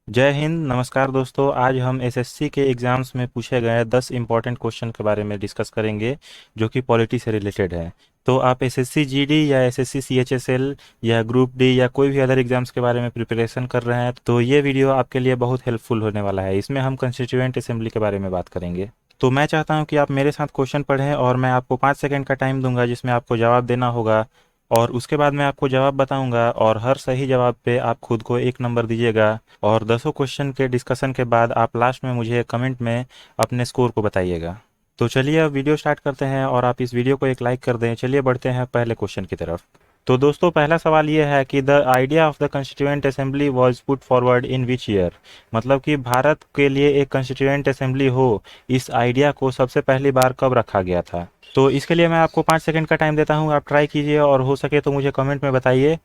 जय हिंद। नमस्कार दोस्तों, आज हम एसएससी के एग्ज़ाम्स में पूछे गए 10 इम्पॉर्टेंट क्वेश्चन के बारे में डिस्कस करेंगे जो कि पॉलिटी से रिलेटेड है। तो आप एसएससी जीडी या एसएससी सीएचएसएल या ग्रुप डी या कोई भी अदर एग्ज़ाम्स के बारे में प्रिपरेशन कर रहे हैं तो ये वीडियो आपके लिए बहुत हेल्पफुल होने वाला है। इसमें हम कंस्टिट्यूएंट असेंबली के बारे में बात करेंगे। तो मैं चाहता हूं कि आप मेरे साथ क्वेश्चन पढ़ें और मैं आपको 5 सेकंड का टाइम दूंगा जिसमें आपको जवाब देना होगा। और उसके बाद मैं आपको जवाब बताऊंगा और हर सही जवाब पे आप खुद को 1 नंबर दीजिएगा। और 10 क्वेश्चन के डिस्कशन के बाद आप लास्ट में मुझे कमेंट में अपने स्कोर को बताइएगा। तो चलिए अब वीडियो स्टार्ट करते हैं और आप इस वीडियो को एक लाइक कर दें। चलिए बढ़ते हैं पहले क्वेश्चन की तरफ। तो दोस्तों, पहला सवाल ये है कि the idea of the constituent assembly was put forward in which year. मतलब कि भारत के लिए एक कंस्टिट्यूएंट असेंबली हो, इस आइडिया को सबसे पहली बार कब रखा गया था। तो इसके लिए मैं आपको 5 सेकंड का टाइम देता हूँ, आप ट्राई कीजिए और हो सके तो मुझे कमेंट में बताइए।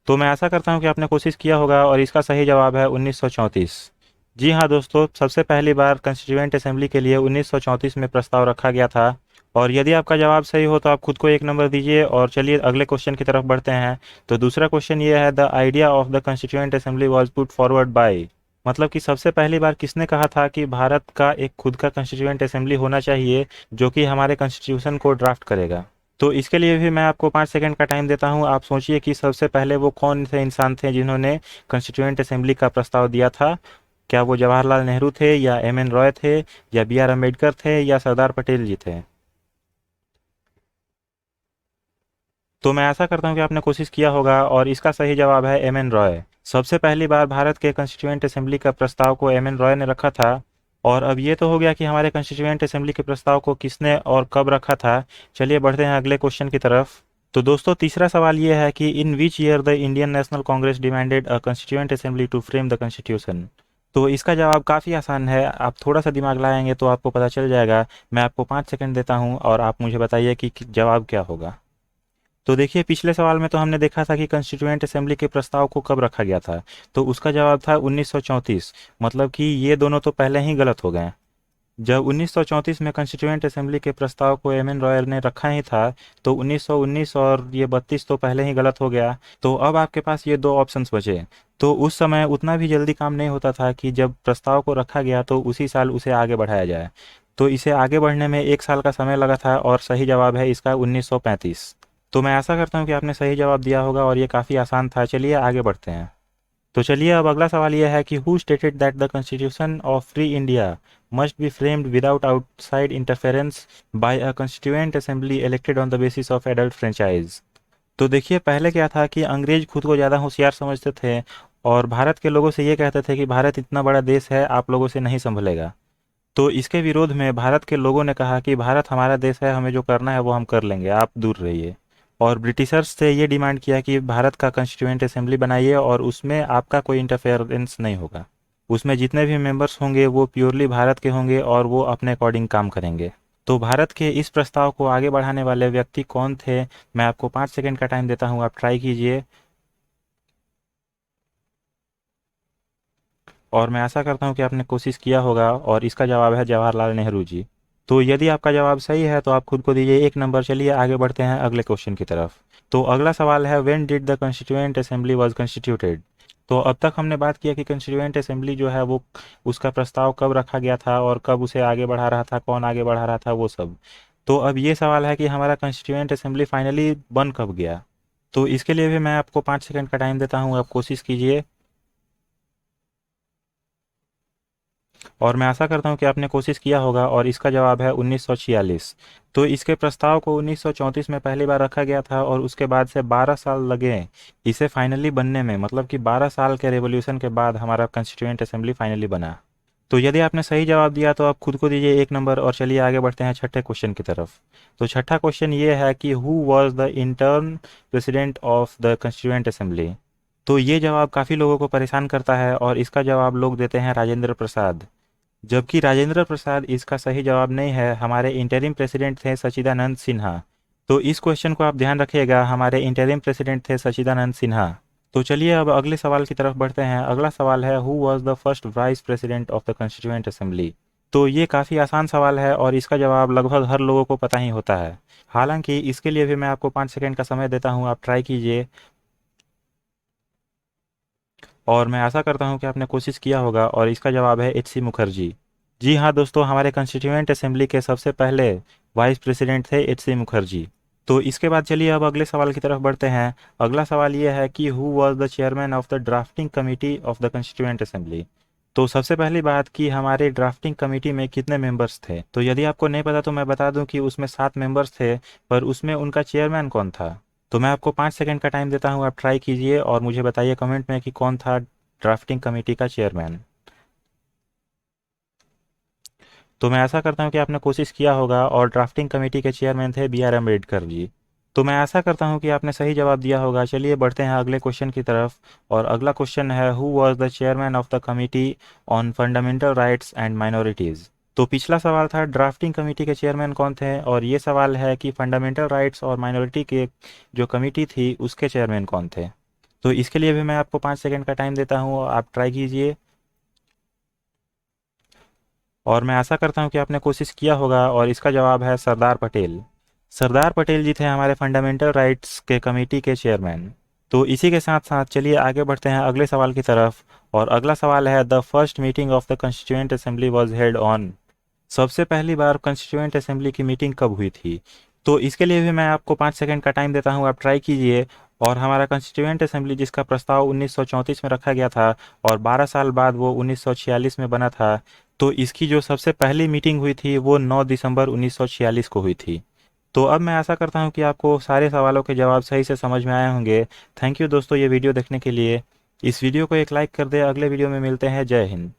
तो मैं आशा करता हूँ कि आपने कोशिश किया होगा और इसका सही जवाब है 1934। जी हाँ दोस्तों, सबसे पहली बार कंस्टिट्यूएंट असेंबली के लिए 1934 में प्रस्ताव रखा गया था। और यदि आपका जवाब सही हो तो आप खुद को 1 नंबर दीजिए और चलिए अगले क्वेश्चन की तरफ बढ़ते हैं। तो दूसरा क्वेश्चन ये है, the idea of the constituent assembly was put forward bye. मतलब कि सबसे पहली बार किसने कहा था कि भारत का एक खुद का कंस्टिट्यूएंट असेंबली होना चाहिए जो कि हमारे कॉन्स्टिट्यूशन को ड्राफ्ट करेगा। तो इसके लिए भी मैं आपको 5 सेकंड का टाइम देता हूं। आप सोचिए कि सबसे पहले वो कौन से इंसान थे जिन्होंने कॉन्स्टिट्यूएंट असेंबली का प्रस्ताव दिया था। क्या वो जवाहरलाल नेहरू थे या एम एन रॉय थे या बी आर अम्बेडकर थे या सरदार पटेल जी थे। तो मैं आशा करता हूं कि आपने कोशिश किया होगा और इसका सही जवाब है एम एन रॉय। सबसे पहली बार भारत के कॉन्स्टिट्यूएंट असेंबली का प्रस्ताव को एम एन रॉय ने रखा था। और अब ये तो हो गया कि हमारे कॉन्स्टिट्यूएंट असेंबली के प्रस्ताव को किसने और कब रखा था। चलिए बढ़ते हैं अगले क्वेश्चन की तरफ। तो दोस्तों, तीसरा सवाल ये है कि in which year the Indian National Congress demanded a constituent assembly to frame the constitution. तो इसका जवाब काफ़ी आसान है, आप थोड़ा सा दिमाग लगाएंगे तो आपको पता चल जाएगा। मैं आपको 5 सेकंड देता हूं और आप मुझे बताइए कि जवाब क्या होगा। तो देखिए, पिछले सवाल में तो हमने देखा था कि कंस्टिट्यूएंट असेंबली के प्रस्ताव को कब रखा गया था। तो उसका जवाब था 1934। मतलब कि ये दोनों तो पहले ही गलत हो गए। जब 1934 में कॉन्स्टिट्यूएंट असेंबली के प्रस्ताव को एम एन रॉयल ने रखा ही था तो 1919 और ये 32 तो पहले ही गलत हो गया। तो अब आपके पास ये दो ऑप्शंस बचे। तो उस समय उतना भी जल्दी काम नहीं होता था कि जब प्रस्ताव को रखा गया तो उसी साल उसे आगे बढ़ाया जाए। तो इसे आगे बढ़ने में 1 साल का समय लगा था और सही जवाब है इसका 1935। तो मैं आशा करता हूँ कि आपने सही जवाब दिया होगा और ये काफ़ी आसान था। चलिए आगे बढ़ते हैं। तो चलिए अब अगला सवाल यह है कि who stated that the constitution of free India must be framed without outside interference by a constituent assembly elected on the basis of adult franchise. तो देखिए, पहले क्या था कि अंग्रेज खुद को ज़्यादा होशियार समझते थे और भारत के लोगों से ये कहते थे कि भारत इतना बड़ा देश है, आप लोगों से नहीं संभलेगा। तो इसके विरोध में भारत के लोगों ने कहा कि भारत हमारा देश है, हमें जो करना है वो हम कर लेंगे, आप दूर रहिए। और ब्रिटिशर्स से ये डिमांड किया कि भारत का कॉन्स्टिट्यूएंट असेंबली बनाइए और उसमें आपका कोई इंटरफेरेंस नहीं होगा। उसमें जितने भी मेंबर्स होंगे वो प्योरली भारत के होंगे और वो अपने अकॉर्डिंग काम करेंगे। तो भारत के इस प्रस्ताव को आगे बढ़ाने वाले व्यक्ति कौन थे। मैं आपको 5 सेकंड का टाइम देता हूँ, आप ट्राई कीजिए। और मैं आशा करता हूँ कि आपने कोशिश किया होगा और इसका जवाब है जवाहरलाल नेहरू जी। तो यदि आपका जवाब सही है तो आप खुद को दीजिए 1 नंबर। चलिए आगे बढ़ते हैं अगले क्वेश्चन की तरफ। तो अगला सवाल है, when did the constituent assembly was constituted. तो अब तक हमने बात किया कि कॉन्स्टिट्यूएंट असेंबली जो है वो उसका प्रस्ताव कब रखा गया था और कब उसे आगे बढ़ा रहा था, कौन आगे बढ़ा रहा था, वो सब। तो अब ये सवाल है कि हमारा कॉन्स्टिट्यूएंट असेंबली फाइनली बन कब गया। तो इसके लिए भी मैं आपको 5 सेकंड का टाइम देता हूँ, आप कोशिश कीजिए। और मैं आशा करता हूँ कि आपने कोशिश किया होगा और इसका जवाब है 1946। तो इसके प्रस्ताव को 1934 में पहली बार रखा गया था और उसके बाद से 12 साल लगे इसे फाइनली बनने में। मतलब कि 12 साल के रेवोल्यूशन के बाद हमारा कॉन्स्टिट्यूएंट असेंबली फाइनली बना। तो यदि आपने सही जवाब दिया तो आप खुद को दीजिए 1 नंबर और चलिए आगे बढ़ते हैं छठे क्वेश्चन की तरफ। तो छठा क्वेश्चन ये है कि who was the intern president of the constituent assembly. तो ये जवाब काफ़ी लोगों को परेशान करता है और इसका जवाब लोग देते हैं राजेंद्र प्रसाद। जबकि राजेंद्र प्रसाद इसका सही जवाब नहीं है, हमारे इंटरिम प्रेसिडेंट थे सच्चिदानंद सिन्हा। तो इस क्वेश्चन को आप ध्यान रखिएगा, हमारे इंटरिम प्रेसिडेंट थे सच्चिदानंद सिन्हा। तो चलिए अब अगले सवाल की तरफ बढ़ते हैं। अगला सवाल है, who was the first vice president of the constituent assembly. तो ये काफ़ी आसान सवाल है और इसका जवाब लगभग हर लोगों को पता ही होता है। हालांकि इसके लिए भी मैं आपको 5 सेकंड का समय देता हूँ, आप ट्राई कीजिए। और मैं आशा करता हूँ कि आपने कोशिश किया होगा और इसका जवाब है एच सी मुखर्जी। जी हाँ दोस्तों, हमारे कॉन्स्टिट्यूएंट असेंबली के सबसे पहले वाइस प्रेसिडेंट थे एच सी मुखर्जी। तो इसके बाद चलिए अब अगले सवाल की तरफ बढ़ते हैं। अगला सवाल ये है कि who was the chairman of the drafting committee of the constituent assembly. तो सबसे पहली बात कि हमारे ड्राफ्टिंग कमेटी में कितने मेंबर्स थे। तो यदि आपको नहीं पता तो मैं बता दूं कि उसमें 7 मेंबर्स थे, पर उसमें उनका चेयरमैन कौन था। तो मैं आपको 5 सेकंड का टाइम देता हूं, आप ट्राई कीजिए और मुझे बताइए कमेंट में कि कौन था ड्राफ्टिंग कमेटी का चेयरमैन। तो मैं आशा करता हूं कि आपने कोशिश किया होगा और ड्राफ्टिंग कमेटी के चेयरमैन थे बी आर अम्बेडकर जी। तो मैं आशा करता हूं कि आपने सही जवाब दिया होगा। चलिए बढ़ते हैं अगले क्वेश्चन की तरफ। और अगला क्वेश्चन है who was the chairman of the committee on fundamental rights and minorities. तो पिछला सवाल था ड्राफ्टिंग कमेटी के चेयरमैन कौन थे, और ये सवाल है कि फंडामेंटल राइट्स और माइनॉरिटी के जो कमेटी थी उसके चेयरमैन कौन थे। तो इसके लिए भी मैं आपको 5 सेकंड का टाइम देता हूँ, आप ट्राई कीजिए। और मैं आशा करता हूँ कि आपने कोशिश किया होगा और इसका जवाब है सरदार पटेल। सरदार पटेल जी थे हमारे फंडामेंटल राइट्स के कमेटी के चेयरमैन। तो इसी के साथ साथ चलिए आगे बढ़ते हैं अगले सवाल की तरफ। और अगला सवाल है the first meeting of the constituent assembly was held on. सबसे पहली बार कंस्टिट्यूएंट असेंबली की मीटिंग कब हुई थी। तो इसके लिए भी मैं आपको 5 सेकंड का टाइम देता हूँ, आप ट्राई कीजिए। और हमारा कंस्टिट्यूएंट असेंबली जिसका प्रस्ताव 1934 में रखा गया था और 12 साल बाद वो 1946 में बना था, तो इसकी जो सबसे पहली मीटिंग हुई थी वो 9 दिसंबर 1946 को हुई थी। तो अब मैं आशा करता हूँ कि आपको सारे सवालों के जवाब सही से समझ में आए होंगे। थैंक यू दोस्तों ये वीडियो देखने के लिए। इस वीडियो को एक लाइक कर दें। अगले वीडियो में मिलते हैं। जय हिंद।